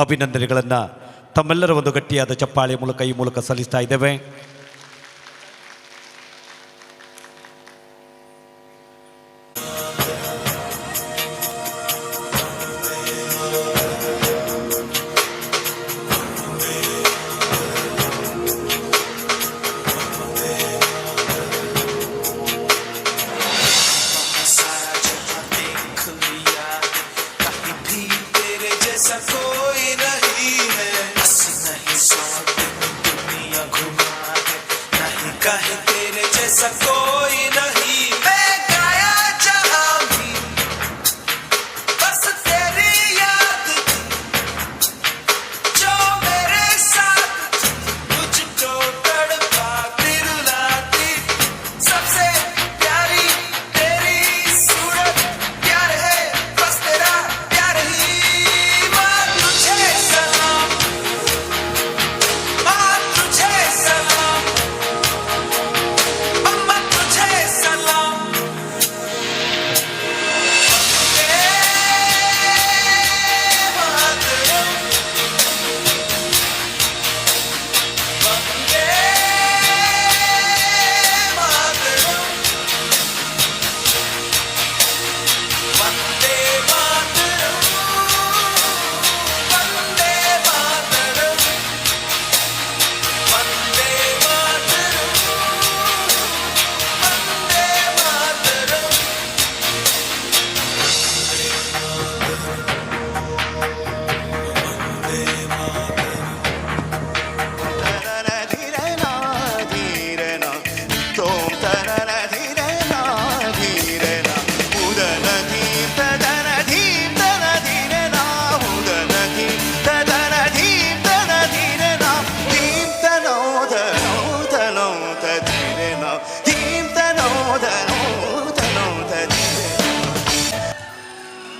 ಅಭಿನಂದನೆಗಳನ್ನು ತಮ್ಮೆಲ್ಲರ ಒಂದು ಗಟ್ಟಿಯಾದ ಚಪ್ಪಾಳೆ ಮೂಲಕ ಈ ಮೂಲಕ ಸಲ್ಲಿಸ್ತಾ ಇದ್ದೇವೆ.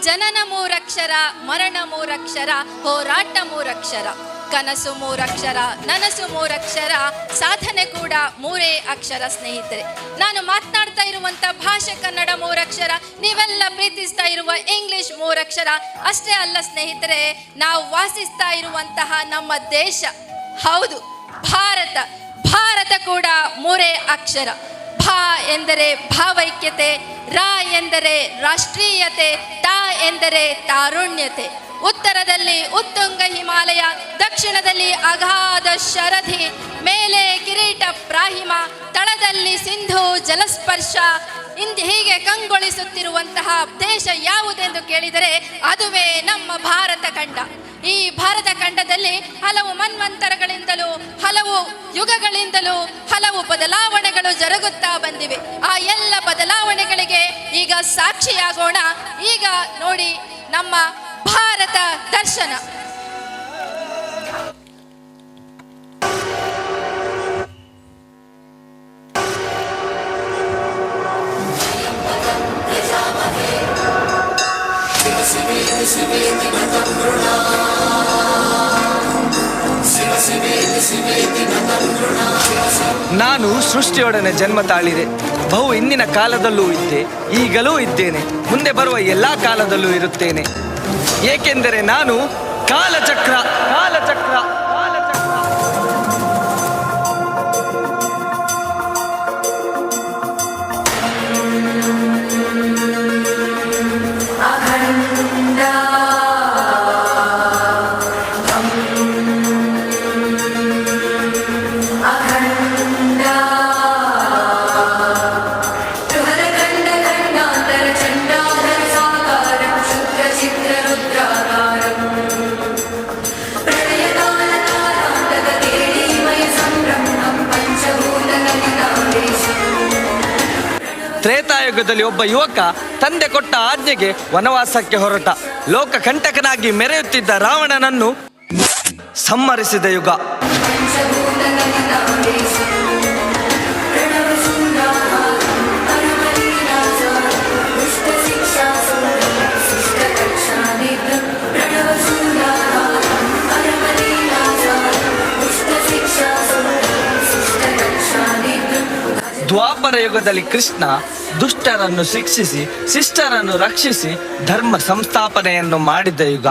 ಜನನ ಮೂರಕ್ಷರ, ಮರಣ ಮೂರಕ್ಷರ, ಹೋರಾಟ ಮೂರಕ್ಷರ, ಕನಸು ಮೂರಕ್ಷರ, ನನಸು ಮೂರಕ್ಷರ, ಸಾಧನೆ ಕೂಡ ಮೂರೇ ಅಕ್ಷರ. ಸ್ನೇಹಿತರೆ, ನಾನು ಮಾತನಾಡ್ತಾ ಇರುವಂತ ಭಾಷೆ ಕನ್ನಡ ಮೂರಕ್ಷರ, ನೀವೆಲ್ಲ ಪ್ರೀತಿಸ್ತಾ ಇರುವ ಇಂಗ್ಲಿಷ್ ಮೂರಕ್ಷರ. ಅಷ್ಟೇ ಅಲ್ಲ ಸ್ನೇಹಿತರೆ, ನಾವು ವಾಸಿಸ್ತಾ ಇರುವಂತಹ ನಮ್ಮ ದೇಶ, ಹೌದು ಭಾರತ, ಭಾರತ ಕೂಡ ಮೂರೇ ಅಕ್ಷರ. ಭಾ ಎಂದರೆ ಭಾವೈಕ್ಯತೆ, ರಾ ಎಂದರೆ ರಾಷ್ಟ್ರೀಯತೆ, ತಾ ಎಂದರೆ ತಾರುಣ್ಯತೆ. ಉತ್ತರದಲ್ಲಿ ಉತ್ತುಂಗ ಹಿಮಾಲಯ, ದಕ್ಷಿಣದಲ್ಲಿ ಅಗಾಧ ಶರಧಿ, ಮೇಲೆ ಕಿರೀಟ ಪ್ರಾಹಿಮ, ತಳದಲ್ಲಿ ಸಿಂಧು ಜಲಸ್ಪರ್ಶ. ಹೀಗೆ ಕಂಗೊಳಿಸುತ್ತಿರುವಂತಹ ದೇಶ ಯಾವುದೆಂದು ಕೇಳಿದರೆ ಅದುವೇ ನಮ್ಮ ಭಾರತ ಖಂಡ. ಈ ಭಾರತ ಖಂಡದಲ್ಲಿ ಹಲವು ಮನ್ವಂತರಗಳಿಂದಲೂ, ಹಲವು ಯುಗಗಳಿಂದಲೂ ಹಲವು ಬದಲಾವಣೆಗಳು ಜರುಗುತ್ತಾ ಬಂದಿವೆ. ಆ ಎಲ್ಲ ಬದಲಾವಣೆಗಳಿಗೆ ಈಗ ಸಾಕ್ಷಿಯಾಗೋಣ. ಈಗ ನೋಡಿ ನಮ್ಮ ಭಾರತ ದರ್ಶನ. ನಾನು ಸೃಷ್ಟಿಯೊಡನೆ ಜನ್ಮ ತಾಳಿದೆ. ಬಹು ಹಿಂದಿನ ಕಾಲದಲ್ಲೂ ಇದ್ದೆ, ಈಗಲೂ ಇದ್ದೇನೆ, ಮುಂದೆ ಬರುವ ಎಲ್ಲ ಕಾಲದಲ್ಲೂ ಇರುತ್ತೇನೆ. ಏಕೆಂದರೆ ನಾನು ಕಾಲಚಕ್ರ. ಕಾಲಚಕ್ರ ತ್ರೇತಾಯುಗದಲ್ಲಿ ಒಬ್ಬ ಯುವಕ ತಂದೆ ಕೊಟ್ಟ ಆಜ್ಞೆಗೆ ವನವಾಸಕ್ಕೆ ಹೊರಟ. ಲೋಕ ಕಂಟಕನಾಗಿ ಮೆರೆಯುತ್ತಿದ್ದ ರಾವಣನನ್ನು ಸಂಹರಿಸಿದ ಯುಗ. ದ್ವಾಪರ ಯುಗದಲ್ಲಿ ಕೃಷ್ಣ ದುಷ್ಟರನ್ನು ಶಿಕ್ಷಿಸಿ ಶಿಷ್ಟರನ್ನು ರಕ್ಷಿಸಿ ಧರ್ಮ ಸಂಸ್ಥಾಪನೆಯನ್ನು ಮಾಡಿದ ಯುಗ.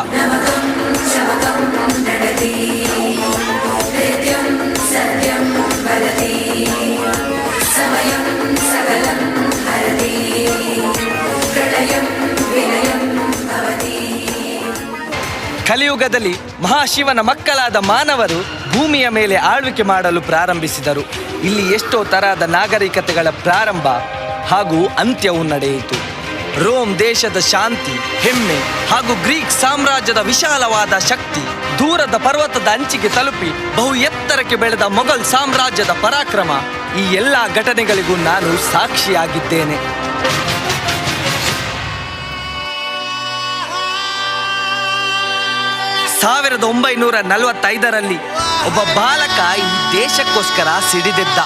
ಕಲಿಯುಗದಲ್ಲಿ ಮಹಾಶಿವನ ಮಕ್ಕಳಾದ ಮಾನವರು ಭೂಮಿಯ ಮೇಲೆ ಆಳ್ವಿಕೆ ಮಾಡಲು ಪ್ರಾರಂಭಿಸಿದರು. ಇಲ್ಲಿ ಎಷ್ಟೋ ತರಹದ ನಾಗರಿಕತೆಗಳ ಪ್ರಾರಂಭ ಹಾಗೂ ಅಂತ್ಯವೂ ನಡೆಯಿತು. ರೋಮ್ ದೇಶದ ಶಾಂತಿ, ಹೆಮ್ಮೆ ಹಾಗೂ ಗ್ರೀಕ್ ಸಾಮ್ರಾಜ್ಯದ ವಿಶಾಲವಾದ ಶಕ್ತಿ, ದೂರದ ಪರ್ವತದ ಅಂಚಿಗೆ ತಲುಪಿ ಬಹು ಎತ್ತರಕ್ಕೆ ಬೆಳೆದ ಮೊಘಲ್ ಸಾಮ್ರಾಜ್ಯದ ಪರಾಕ್ರಮ, ಈ ಎಲ್ಲ ಘಟನೆಗಳಿಗೂ ನಾನು ಸಾಕ್ಷಿಯಾಗಿದ್ದೇನೆ. 1945ರಲ್ಲಿ ಒಬ್ಬ ಬಾಲಕ ಈ ದೇಶಕ್ಕೋಸ್ಕರ ಸಿಡಿದೆದ್ದ.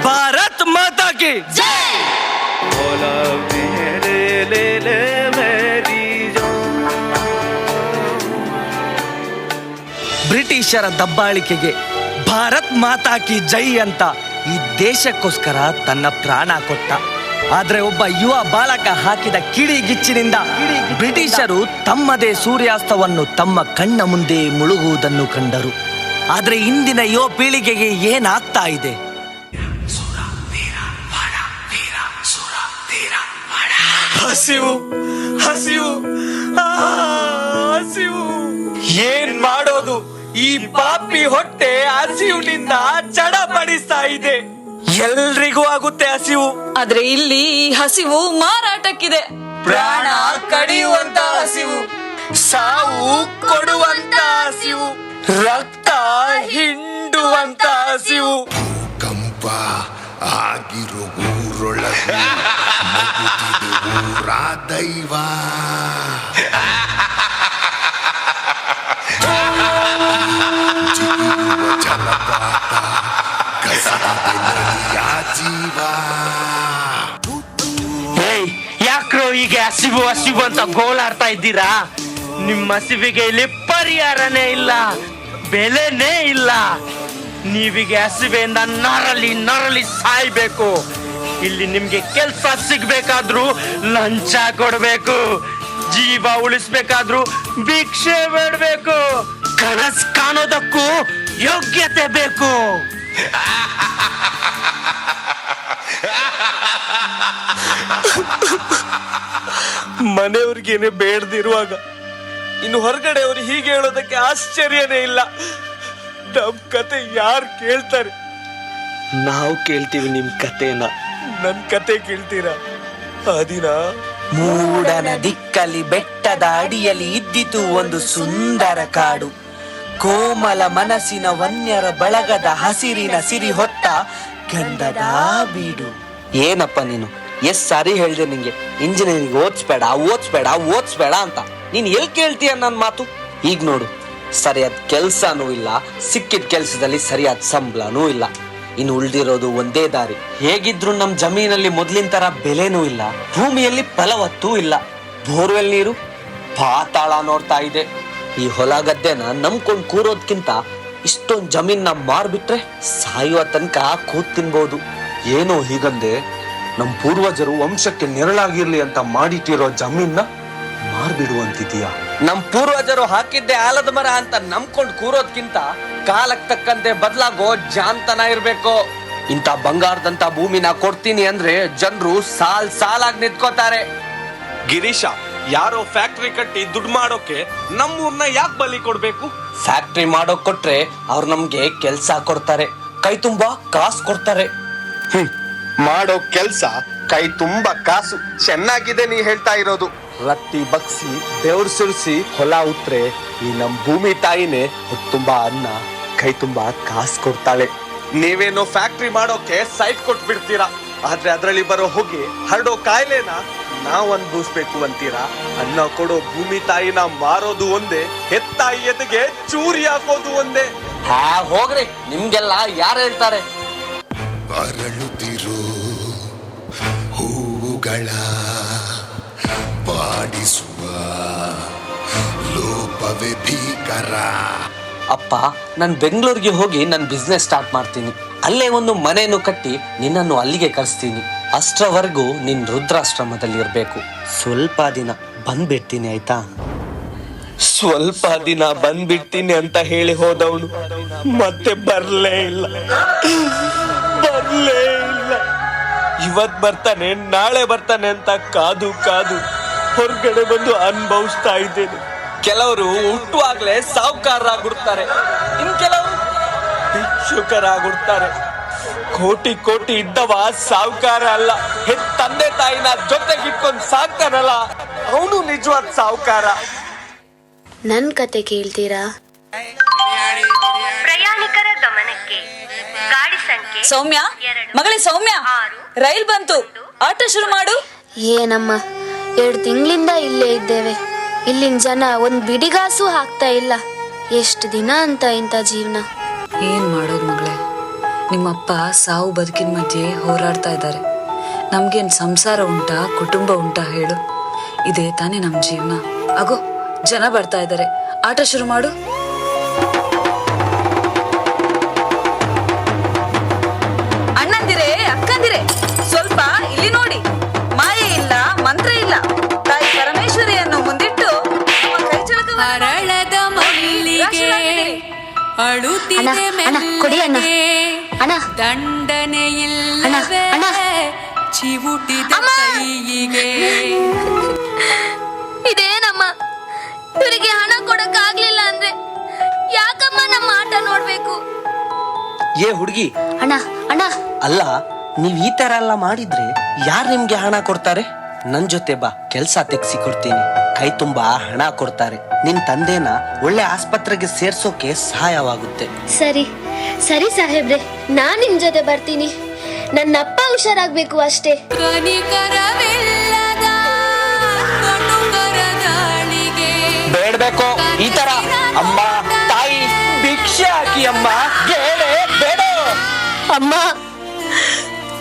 भारत माता की जय। बोला मेरे ले ले मेरी जान. ಬ್ರಿಟಿಷರ ದಬ್ಬಾಳಿಕೆಗೆ ಭಾರತ್ ಮಾತಾ ಕಿ ಜೈ ಅಂತ ಈ ದೇಶಕ್ಕೋಸ್ಕರ ತನ್ನ ಪ್ರಾಣ ಕೊಟ್ಟ. ಆದ್ರೆ ಒಬ್ಬ ಯುವ ಬಾಲಕ ಹಾಕಿದ ಕಿಡಿಗಿಚ್ಚಿನಿಂದ ಬ್ರಿಟಿಷರು ತಮ್ಮದೇ ಸೂರ್ಯಾಸ್ತವನ್ನು ತಮ್ಮ ಕಣ್ಣ ಮುಂದೆ ಮುಳುಗುವುದನ್ನು ಕಂಡರು. ಆದ್ರೆ ಇಂದಿನ ಯುವ ಪೀಳಿಗೆಗೆ ಏನಾಗ್ತಾ ಇದೆ? ಹಸಿವು ಹಸಿವು ಹಸಿವು. ಏನ್ ಮಾಡೋದು? ಈ ಪಾಪಿ ಹೊಟ್ಟೆ ಹಸಿವಿನಿಂದ ಚಡಪಡಿಸ್ತಾ ಇದೆ. ಎಲ್ರಿಗೂ ಆಗುತ್ತೆ ಹಸಿವು. ಆದ್ರೆ ಇಲ್ಲಿ ಈ ಹಸಿವು ಮಾರಾಟಕ್ಕಿದೆ. ಪ್ರಾಣ ಕಡಿಯುವಂತ ಹಸಿವು, ಸಾವು ಕೊಡುವಂತ ಹಸಿವು, ರಕ್ತ ಹಿಂಡುವಂತ ಹಸಿವು. ಕಂಪ ಆಗಿರು ಊರೊಳಗೆ ಊರ ದೈವ. ಜಿಗಿಯುವ ಜಲಪಾತ ಜೀವ. ಯಾಕ್ರೋ ಹೀಗೆ ಹಸಿವು ಹಸಿವು ಅಂತ ಗೋಳಾಡ್ತಾ ಇದ್ದೀರಾ? ನಿಮ್ಮ ಹಸಿವಿಗೆ ಇಲ್ಲಿ ಪರಿಹಾರನೇ ಇಲ್ಲ, ಬೆಲೆನೇ ಇಲ್ಲ. ನೀವಿಗೆ ಹಸಿವೆಯಿಂದ ನರಳಿ ನರಳಿ ಸಾಯ್ಬೇಕು. ಇಲ್ಲಿ ನಿಮ್ಗೆ ಕೆಲ್ಸ ಸಿಗ್ಬೇಕಾದ್ರೂ ಲಂಚ ಕೊಡ್ಬೇಕು, ಜೀವ ಉಳಿಸ್ಬೇಕಾದ್ರೂ ಭಿಕ್ಷೆ ಬೇಡ್ಬೇಕು, ಕನಸು ಕಾಣೋದಕ್ಕೂ ಯೋಗ್ಯತೆ ಬೇಕು. ಮನೆಯವ್ರಿಗೇನೆ ಬೇಡದಿರುವಾಗ ಇನ್ನು ಹೊರಗಡೆ ಅವ್ರು ಹೀಗೆ ಹೇಳೋದಕ್ಕೆ ಆಶ್ಚರ್ಯನೇ ಇಲ್ಲ. ನಮ್ ಕತೆ ಯಾರು ಕೇಳ್ತಾರೆ? ನಾವು ಕೇಳ್ತೀವಿ ನಿಮ್ ಕತೆನ. ನನ್ ಕತೆ ಕೇಳ್ತೀರಾ? ಆ ದಿನ ಮೂಡನ ದಿಕ್ಕಲಿ ಬೆಟ್ಟದ ಅಡಿಯಲ್ಲಿ ಇದ್ದಿತು ಒಂದು ಸುಂದರ ಕಾಡು. ಕೋಮಲ ಮನಸ್ಸಿನ ವನ್ಯರ ಬಳಗದ ಹಸಿರಿನ ಸಿರಿ ಹೊತ್ತ ಗಂಧದ ಬೀಡು. ಏನಪ್ಪ ನೀನು ಎಷ್ಟ್ ಸಾರಿ ಹೇಳ್ದೆ ನಿಂಗೆ ಇಂಜಿನಿಯರಿಂಗ್ ಓದ್ಸ್ಬೇಡ ಓದ್ಸ್ಬೇಡ ಓದ್ಸ್ಬೇಡ ಅಂತ. ನೀನ್ ಎಲ್ ಕೇಳ್ತೀಯ ನನ್ನ ಮಾತು? ಈಗ ನೋಡು, ಸರಿಯಾದ ಕೆಲ್ಸನೂ ಇಲ್ಲ, ಸಿಕ್ಕಿದ ಕೆಲ್ಸದಲ್ಲಿ ಸರಿಯಾದ ಸಂಬಳನೂ ಇಲ್ಲ. ಇನ್ನು ಉಳ್ದಿರೋದು ಒಂದೇ ದಾರಿ. ಹೇಗಿದ್ರು ನಮ್ ಜಮೀನಲ್ಲಿ ಮೊದ್ಲಿನ ತರ ಬೆಲೆನೂ ಇಲ್ಲ, ಭೂಮಿಯಲ್ಲಿ ಫಲವತ್ತೂ ಇಲ್ಲ. ಬೋರ್ವೆಲ್ ನೀರು ಪಾತಾಳ ನೋಡ್ತಾ ಇದೆ. ಈ ಹೊಲ ಗದ್ದೆನ ನಂಬ್ಕೊಂಡ್ ಕೂರೋದ್ಕಿಂತ ಇಷ್ಟೊಂದ್ ಜಮೀನ್ ಮಾರ್ಬಿಟ್ರೆ ಸಾಯುವ ತನಕ ಕೂತ್ ತಿನ್ಬಹುದು. ಏನೋ ಹೀಗಂದೆ ನಮ್ ಪೂರ್ವಜರು ವಂಶಕ್ಕೆ ನೆರಳಾಗಿರ್ಲಿ ಅಂತ ಮಾಡಿಟ್ಟಿರೋ ಜಮೀನ್ನ ಮಾರ್ಬಿಡುವಂತಿದೀಯಾ? ನಮ್ ಪೂರ್ವಜರು ಹಾಕಿದ್ದೆ ಆಲದ ಮರ ಅಂತ ನಂಬ್ಕೊಂಡ್ ಕೂರೋದ್ಕಿಂತ ಕಾಲಕ್ ತಕ್ಕಂತೆ ಬದಲಾಗೋ ಜಾನ್ತನ ಇರ್ಬೇಕು. ಇಂಥ ಬಂಗಾರದಂತ ಭೂಮಿನ ಕೊಡ್ತೀನಿ ಅಂದ್ರೆ ಜನರು ಸಾಲಾಗಿ ನಿಂತ್ಕೋತಾರೆ. ಗಿರೀಶ, ಯಾರೋ ಫ್ಯಾಕ್ಟ್ರಿ ಕಟ್ಟಿ ದುಡ್ಡು ಮಾಡೋಕೆ ನಮ್ಮೂರ್ನ ಯಾಕೆ ಬಲಿ ಕೊಡ್ಬೇಕು? ಫ್ಯಾಕ್ಟ್ರಿ ಮಾಡೋಕ್ ಕೊಟ್ರೆ ಅವ್ರು ನಮ್ಗೆ ಕೆಲ್ಸ ಕೊಡ್ತಾರೆ, ಕೈ ತುಂಬಾ ಕಾಸು ಕೊಡ್ತಾರೆ. ಮಾಡೋ ಕೆಲ್ಸ ಕೈ ತುಂಬಾ ಕಾಸು. ಚೆನ್ನಾಗಿದೆ ನೀ ಹೇಳ್ತಾ ಇರೋದು. ರತ್ತಿ ಬಗ್ಸಿ ಬೆವ್ರು ಸುರಿಸಿ ಹೊಲ ಉತ್ರೆ ಈ ನಮ್ ಭೂಮಿ ತಾಯಿನೇ ತುಂಬಾ ಅನ್ನ, ಕೈ ತುಂಬಾ ಕಾಸು ಕೊಡ್ತಾಳೆ. ನೀವೇನೋ ಫ್ಯಾಕ್ಟ್ರಿ ಮಾಡೋಕೆ ಸೈಟ್ ಕೊಟ್ಬಿಡ್ತೀರಾ, ಆದ್ರೆ ಅದ್ರಲ್ಲಿ ಬರೋ ಹೊಗೆ ಹರಡೋ ಕಾಯಿಲೆನ ನಾವ್ ಅನ್ಭವಿಸ್ಬೇಕು ಅಂತೀರಾ? ಅನ್ನ ಕೊಡೋ ಭೂಮಿ ತಾಯಿನ ಮಾರೋದು ಒಂದೇ, ಹೆತ್ತಾಯಿ ಎದೆಗೆ ಚೂರಿ ಹಾಕೋದು ಒಂದೇ. ಹೋಗ್ರಿ, ನಿಮ್ಗೆಲ್ಲ ಯಾರು ಹೇಳ್ತಾರೆ? ಅರಳುತ್ತಿರೋ ಹೂವುಗಳ ಮಕ್ಕಳ ಪಾಡಿಸುವ ಲೋಪವೇ ಭೀಕರ. ಅಪ್ಪ, ನಾನು ಬೆಂಗಳೂರಿಗೆ ಹೋಗಿ ನನ್ನ ಬಿಸ್ನೆಸ್ ಸ್ಟಾರ್ಟ್ ಮಾಡ್ತೀನಿ. ಅಲ್ಲೇ ಒಂದು ಮನೆಯನ್ನು ಕಟ್ಟಿ ನಿನ್ನನ್ನು ಅಲ್ಲಿಗೆ ಕರೆಸ್ತೀನಿ. ಅಷ್ಟರವರೆಗೂ ನಿನ್ ರುದ್ರಾಶ್ರಮದಲ್ಲಿ ಇರ್ಬೇಕು. ಸ್ವಲ್ಪ ದಿನ ಬಂದ್ಬಿಡ್ತೀನಿ, ಆಯ್ತಾ? ಸ್ವಲ್ಪ ದಿನ ಬಂದ್ಬಿಡ್ತೀನಿ ಅಂತ ಹೇಳಿ ಹೋದವನು ಮತ್ತೆ ಬರ್ಲೇ ಇಲ್ಲ. ಇವತ್ ಬರ್ತಾನೆ, ನಾಳೆ ಬರ್ತಾನೆ ಅಂತ ಕಾದು ಕಾದು ಹೊರಗಡೆ ಬಂದು ಅನುಭವಿಸ್ತಾ ಇದ್ದೇನೆ. ಕೆಲವರು ಹುಟ್ಟುವಾಗ್ಲೇ ಸಾಹುಕಾರರಾಗ್ಬಿಡ್ತಾರೆ, ಇನ್ ಕೆಲವರು ಭಿಕ್ಷುಕರಾಗ್ಬಿಡ್ತಾರೆ. ಕೋಟಿ ಕೋಟಿ ಇದ್ದವ ಸಾಹುಕಾರ ಅಲ್ಲ, ತಂದೆ ತಾಯಿನ ಜೊತೆಗಿಟ್ಕೊಂಡು ಸಾಕ್ತಾನಲ್ಲ ಅವನು ನಿಜವಾದ ಸಾಹುಕಾರ. ನನ್ ಕತೆ ಕೇಳ್ತೀರಾ? ಪ್ರಯಾಣಿಕರ ಗಮನಕ್ಕೆ ಗಾಡಿ ಸಂಖ್ಯೆ ಸೌಮ್ಯ, ಮಗಳೇ ಸೌಮ್ಯ, ರೈಲ್ ಬಂತು, ಆಟ ಶುರು ಮಾಡು. ಏನಮ್ಮ, 2 ತಿಂಗಳಿಂದ ಇಲ್ಲೇ ಇದ್ದೇವೆ. ಇಲ್ಲಿನ ಜನ ಒಂದ್ ಬಿಡಿಗಾಸು ಹಾಕ್ತಾ ಇಲ್ಲ. ಎಷ್ಟು ದಿನ ಅಂತ ಇಂಥ ಜೀವನ. ಏನ್ ಮಾಡೋದು ಮಗಳೇ, ನಿಮ್ಮಪ್ಪ ಸಾವು ಬದುಕಿನ ಮಧ್ಯೆ ಹೋರಾಡ್ತಾ ಇದ್ದಾರೆ. ನಮ್ಗೇನ್ ಸಂಸಾರ ಉಂಟಾ, ಕುಟುಂಬ ಉಂಟಾ ಹೇಳು? ಇದೇ ತಾನೇ ನಮ್ ಜೀವನ. ಆಗೋ, ಜನ ಬರ್ತಾ ಇದ್ದಾರೆ, ಆಟ ಶುರು ಮಾಡು. ಅಣ್ಣಂದಿರೇ, ಅಕ್ಕಂದಿರೇ, ಸ್ವಲ್ಪ ಇಲ್ಲಿ ನೋಡಿ. ಮಾಯೆ ಇಲ್ಲ, ಮಂತ್ರ ಇಲ್ಲ. ತಾಯಿ ಪರಮೇಶ್ವರಿಯನ್ನು ಮುಂದಿಟ್ಟು ನಮ್ಮ ಕೈ ಹರಳದ ಮಲ್ಲಿಗೆ ಅಳುತ್ತಿದೆ ಮೆಲ್ಲಗೆ, ದಂಡನೆ ಇಲ್ಲವೇ ಚಿವುಟಿದ ಕೈಯಿಗೆ. ಇದೇನಮ್ಮ, ಇವರಿಗೆ ಹಣ ಕೊಡಕ್ಕಾಗ್ಲಿಲ್ಲ ಅಂದ್ರೆ ಯಾಕಮ್ಮ ನಮ್ಮ ಆಟ ನೋಡ್ಬೇಕು? ಏ ಹುಡುಗಿ, ಅಣ್ಣ ಅಣ್ಣ, ಅಲ್ಲ, ನೀವ್ ಈ ತರ ಎಲ್ಲ ಮಾಡಿದ್ರೆ ಯಾರು ನಿಮ್ಗೆ ಹಣ ಕೊಡ್ತಾರೆ? ನನ್ ಜೊತೆ ಬಾ, ಕೆಲ್ಸ ತೆಗ್ಸಿ ಕೊಡ್ತೀನಿ. ಕೈ ತುಂಬಾ ಹಣ ಕೊಡ್ತಾರೆ. ನಿನ್ ತಂದೆನ ಒಳ್ಳೆ ಆಸ್ಪತ್ರೆಗೆ ಸೇರ್ಸೋಕೆ ಸಹಾಯವಾಗುತ್ತೆ. ಸರಿ ಸರಿ ಸಾಹೇಬ್ರೆ, ನಾನ್ ನಿಮ್ ಜೊತೆ ಬರ್ತೀನಿ. ನನ್ನಪ್ಪ ಹುಷಾರಾಗ್ಬೇಕು ಅಷ್ಟೇ. ಕನಿಕರವಿಲ್ಲದ ಕಟುಕರ ದಾಳಿಗೆ ಬೇಡ್ಬೇಕು ಈ ತರ. ಅಮ್ಮ, ತಾಯಿ, ಭಿಕ್ಷೆ ಹಾಕಿ ಅಮ್ಮ, ಬೇಡ ಬೇಡ. ಅಮ್ಮ,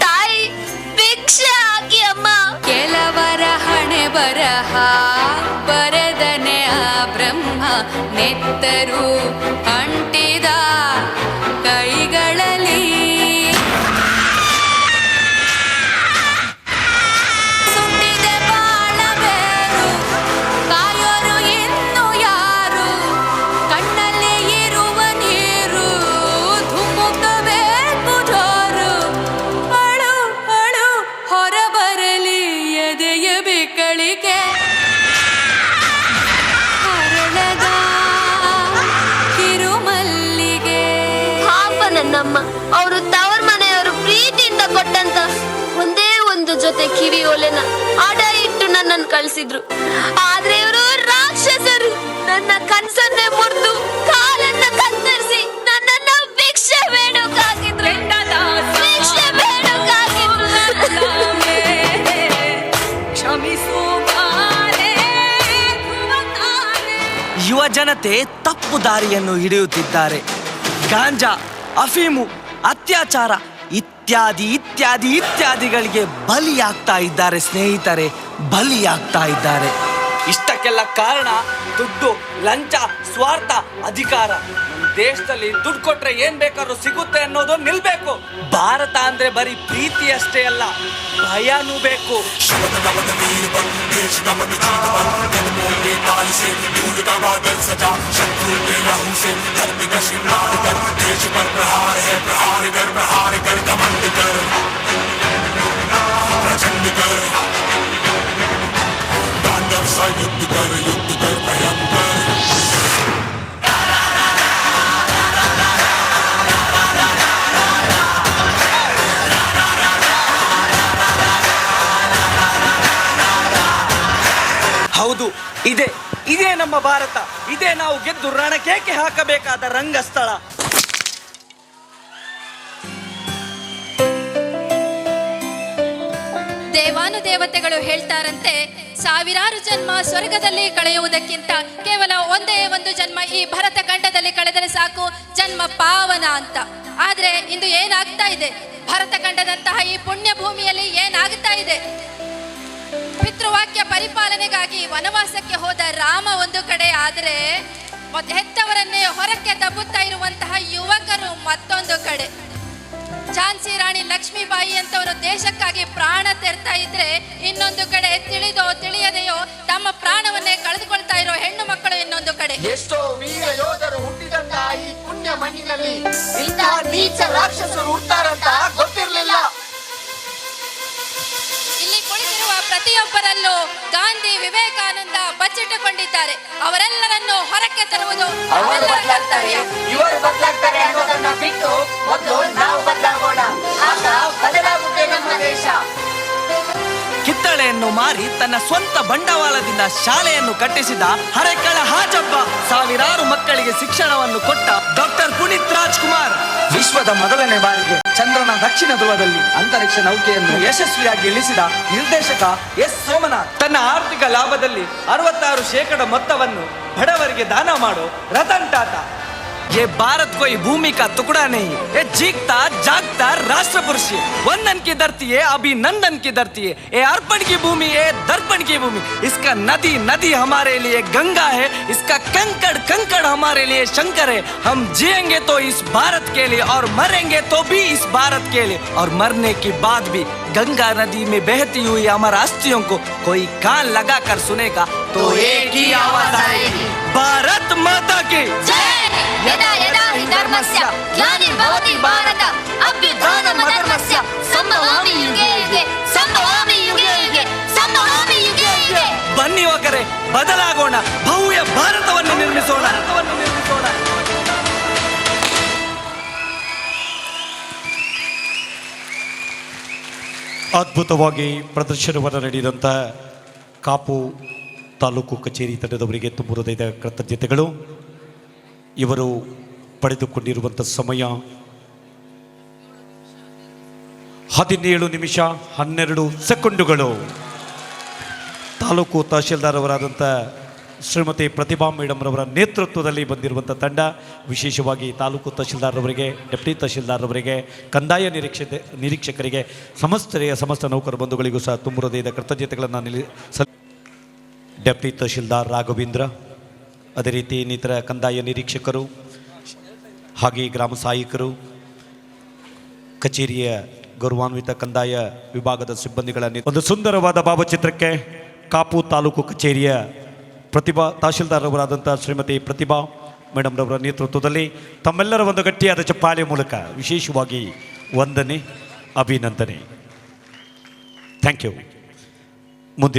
ತಾಯಿ, ಭಿಕ್ಷೆ ಹಾಕಿ ಅಮ್ಮ. ಕೆಲವರ ಹಣೆ ಬರಹ ಬರೆದನೆ ಆ ಬ್ರಹ್ಮ, ನೆತ್ತರು ಅಂಟಿದ ಕೈಗಳಲ್ಲಿ ಸುಟ್ಟಿದೆ ಬಾಳಬೇರು. ಕಾಯೋರು ಇನ್ನು ಯಾರು? ಕಣ್ಣಲ್ಲಿ ಇರುವ ನೀರು ಧುಮುಕಬೇಕು ಜೋರು. ಅಳು ಅಳು ಹೊರಬರಲಿ ಎದೆಯ ಬಿಕ್ಕಳಿಗೆ. ಹರಳದ ಕಿರುಮಲ್ಲಿಗೆ. ಪಾಪ ನನ್ನಮ್ಮ, ಅವರು ತವರ ಮನೆಯವರು ಪ್ರೀತಿಯಿಂದ ಕೊಟ್ಟಂತ ಒಂದೇ ಒಂದು ಜೊತೆ ಕಿವಿ ಓಲೆನ ಅಡ ಇಟ್ಟು ನನ್ನನ್ನು ಕಳಿಸಿದ್ರು. ಆದ್ರೆ ಇವರು ರಾಕ್ಷಸರು. ನನ್ನ ಕನ್ಸನ್ನೇ ಮುರಿದು ಕಾಲನ್ನ ಕತ್ತರಿಸಿ ನನ್ನನ್ನ ಭಿಕ್ಷೆ ಬೇಡೋಕಾಗಿದ್ರು. ಭಿಕ್ಷೆ ಬೇಡೋಕಾಗಿದ್ರು. ಕ್ಷಮಿಸು ಯುವ ಜನತೆ ತಪ್ಪು ದಾರಿಯನ್ನು ಹಿಡಿಯುತ್ತಿದ್ದಾರೆ. ಗಾಂಜಾ, ಅಫೀಮು, ಅತ್ಯಾಚಾರ ಇತ್ಯಾದಿ ಇತ್ಯಾದಿ ಇತ್ಯಾದಿಗಳಿಗೆ ಬಲಿಯಾಗ್ತಾ ಇದ್ದಾರೆ ಸ್ನೇಹಿತರೆ, ಬಲಿಯಾಗ್ತಾ ಇದ್ದಾರೆ. ಇಷ್ಟಕ್ಕೆಲ್ಲ ಕಾರಣ ದುಡ್ಡು, ಲಂಚ, ಸ್ವಾರ್ಥ, ಅಧಿಕಾರ. ದೇಶದಲ್ಲಿ ದುಡ್ಡು ಕೊಟ್ರೆ ಏನ್ ಬೇಕಾದ್ರೂ ಸಿಗುತ್ತೆ ಅನ್ನೋದು ನಿಲ್ಬೇಕು. ಭಾರತ ಅಂದ್ರೆ ಬರೀ ಪ್ರೀತಿ ಅಷ್ಟೇ ಅಲ್ಲ, ಭಯನೂ ಬೇಕು. ಹೌದು, ಇದೇ ನಮ್ಮ ಭಾರತ. ಇದೇ ನಾವು ಗೆದ್ದು ರಣಕೇಕೆ ಹಾಕಬೇಕಾದ ರಂಗಸ್ಥಳ. ದೇವಾನುದೇವತೆಗಳು ಹೇಳ್ತಾರಂತೆ, ಸಾವಿರಾರು ಜನ್ಮ ಸ್ವರ್ಗದಲ್ಲಿ ಕಳೆಯುವುದಕ್ಕಿಂತ ಕೇವಲ ಒಂದೇ ಒಂದು ಜನ್ಮ ಈ ಭರತ ಖಂಡದಲ್ಲಿ ಕಳೆದರೆ ಸಾಕು, ಜನ್ಮ ಪಾವನ ಅಂತ. ಆದ್ರೆ ಇಂದು ಏನಾಗ್ತಾ ಇದೆ? ಭರತ ಖಂಡದಂತಹ ಈ ಪುಣ್ಯ ಭೂಮಿಯಲ್ಲಿ ಏನಾಗ್ತಾ ಇದೆ? ಪಿತೃವಾಕ್ಯ ಪರಿಪಾಲನೆಗಾಗಿ ವನವಾಸಕ್ಕೆ ಹೋದ ರಾಮ ಒಂದು ಕಡೆ ಆದರೆ ಹೆತ್ತವರನ್ನೇ ಹೊರಕ್ಕೆ ದಬ್ಬುತ್ತಾ ಇರುವಂತಹ ಯುವಕರು ಮತ್ತೊಂದು ಕಡೆ. ಝಾನ್ಸಿ ರಾಣಿ ಲಕ್ಷ್ಮೀಬಾಯಿ ಅಂತವರು ದೇಶಕ್ಕಾಗಿ ಪ್ರಾಣ ತೆರ್ತಾ ಇದ್ರೆ, ಇನ್ನೊಂದು ಕಡೆ ತಿಳಿದೋ ತಿಳಿಯದೆಯೋ ತಮ್ಮ ಪ್ರಾಣವನ್ನೇ ಕಳೆದುಕೊಳ್ತಾ ಇರೋ ಹೆಣ್ಣು ಮಕ್ಕಳು ಇನ್ನೊಂದು ಕಡೆ. ಎಷ್ಟೋ ವೀರ ಯೋಧರು ಹುಟ್ಟಿದಂತ ಈ ಪುಣ್ಯ ಮಣ್ಣಿನಲ್ಲಿ ಇಂತಹ ನೀಚ ರಾಕ್ಷಸರು ಹುಡ್ತಾರಂತ ಗೊತ್ತಿರಲಿಲ್ಲ. ಇಲ್ಲಿ ಕುಳಿತಿರುವ ಪ್ರತಿಯೊಬ್ಬರಲ್ಲೂ ಗಾಂಧಿ, ವಿವೇಕಾನಂದ ಬಚ್ಚಿಟ್ಟುಕೊಂಡಿದ್ದಾರೆ. ಅವರೆಲ್ಲರನ್ನು ಹೊರಕ್ಕೆ ತರುವುದು ಅವರೆಲ್ಲರ ಕರ್ತವ್ಯ. ಇವರು ಬದಲಾಗ್ತಾರೆ ಅನ್ನೋದನ್ನ ಬಿಟ್ಟು ಮೊದಲು ನಾವು ಬದಲಾಗೋಣ, ಆಗ ಬದಲಾಗುತ್ತೆ ನಮ್ಮ ದೇಶ. ಕಿತ್ತಳೆಯನ್ನು ಮಾರಿ ತನ್ನ ಸ್ವಂತ ಬಂಡವಾಳದಿಂದ ಶಾಲೆಯನ್ನು ಕಟ್ಟಿಸಿದ ಹರೆಕಳ ಹಾಜಬ್ಬ, ಸಾವಿರಾರು ಮಕ್ಕಳಿಗೆ ಶಿಕ್ಷಣವನ್ನು ಕೊಟ್ಟ ಡಾಕ್ಟರ್ ಪುನೀತ್ ರಾಜ್ಕುಮಾರ್, ವಿಶ್ವದ ಮೊದಲನೇ ಬಾರಿಗೆ ಚಂದ್ರನ ದಕ್ಷಿಣ ಧ್ರುವದಲ್ಲಿ ಅಂತರಿಕ್ಷ ನೌಕೆಯನ್ನು ಯಶಸ್ವಿಯಾಗಿ ಇಳಿಸಿದ ನಿರ್ದೇಶಕ ಎಸ್ ಸೋಮನಾಥ್, ತನ್ನ ಆರ್ಥಿಕ ಲಾಭದಲ್ಲಿ 66% ಮೊತ್ತವನ್ನು ಬಡವರಿಗೆ ದಾನ ಮಾಡೋ ರತನ್ ಟಾಟಾ. ये भारत कोई भूमि का टुकड़ा नहीं, ये जीता जागता राष्ट्र पुरुष है. वंदन की धरती है, अभिनंदन की धरती है, ये अर्पण की भूमि है, दर्पण की भूमि. इसका नदी नदी हमारे लिए गंगा है, इसका कंकड़ कंकड़ हमारे लिए शंकर है. हम जिएंगे तो इस भारत के लिए और मरेंगे तो भी इस भारत के लिए, और मरने के बाद भी गंगा नदी में बहती हुई हमारे अस्थियों को कोई कान लगा कर सुनेगा तो एक ही आवाज आएगी, भारत माता की जय. यदा यदा हि धर्मस्य ग्लानिर्भवति भारत अभ्युत्थानमधर्मस्य संभवामि युगे युगे संभवामि युगे युगे संभवामि युगे युगे. ಬನ್ನಿ ಯುವಕರೇ, ಬದಲಾಗೋಣ, ಭವ್ಯ ಭಾರತವನ್ನು ನಿರ್ಮಿಸೋಣ. ಅದ್ಭುತವಾಗಿ ಪ್ರದರ್ಶನವನ್ನು ನೀಡಿದಂಥ ಕಾಪು ತಾಲೂಕು ಕಚೇರಿ ತಂಡದವರಿಗೆ ತುಂಬ ಹೃದಯದ ಕೃತಜ್ಞತೆಗಳು. ಇವರು ಪಡೆದುಕೊಂಡಿರುವಂಥ ಸಮಯ 17 ನಿಮಿಷ 12 ಸೆಕೆಂಡುಗಳು. ತಾಲೂಕು ತಹಶೀಲ್ದಾರ್ ಅವರಾದಂಥ ಶ್ರೀಮತಿ ಪ್ರತಿಭಾ ಮೇಡಮ್ ರವರ ನೇತೃತ್ವದಲ್ಲಿ ಬಂದಿರುವಂಥ ತಂಡ, ವಿಶೇಷವಾಗಿ ತಾಲೂಕು ತಹಶೀಲ್ದಾರ್ ಅವರಿಗೆ, ಡೆಪ್ಟಿ ತಹಶೀಲ್ದಾರ್ ಅವರಿಗೆ, ಕಂದಾಯ ನಿರೀಕ್ಷಕರಿಗೆ, ಸಮಸ್ತ ನೌಕರ ಬಂಧುಗಳಿಗೂ ಸಹ ತುಂಬ ಹೃದಯದ ಕೃತಜ್ಞತೆಗಳನ್ನು ಡೆಪ್ಟಿ ತಹಶೀಲ್ದಾರ್ ರಾಘವೇಂದ್ರ, ಅದೇ ರೀತಿ ಇನ್ನಿತರ ಕಂದಾಯ ನಿರೀಕ್ಷಕರು ಹಾಗೆ ಗ್ರಾಮ ಸಹಾಯಕರು, ಕಚೇರಿಯ ಗೌರವಾನ್ವಿತ ಕಂದಾಯ ವಿಭಾಗದ ಸಿಬ್ಬಂದಿಗಳ ಒಂದು ಸುಂದರವಾದ ಭಾವಚಿತ್ರಕ್ಕೆ ಕಾಪು ತಾಲೂಕು ಕಚೇರಿಯ ತಹಶೀಲ್ದಾರ್ ಅವರಾದಂಥ ಶ್ರೀಮತಿ ಪ್ರತಿಭಾ ಮೇಡಮ್ ರವರ ನೇತೃತ್ವದಲ್ಲಿ ತಮ್ಮೆಲ್ಲರ ಒಂದು ಗಟ್ಟಿಯಾದ ಚಪ್ಪಾಳೆ ಮೂಲಕ ವಿಶೇಷವಾಗಿ ವಂದನೆ, ಅಭಿನಂದನೆ. Thank you.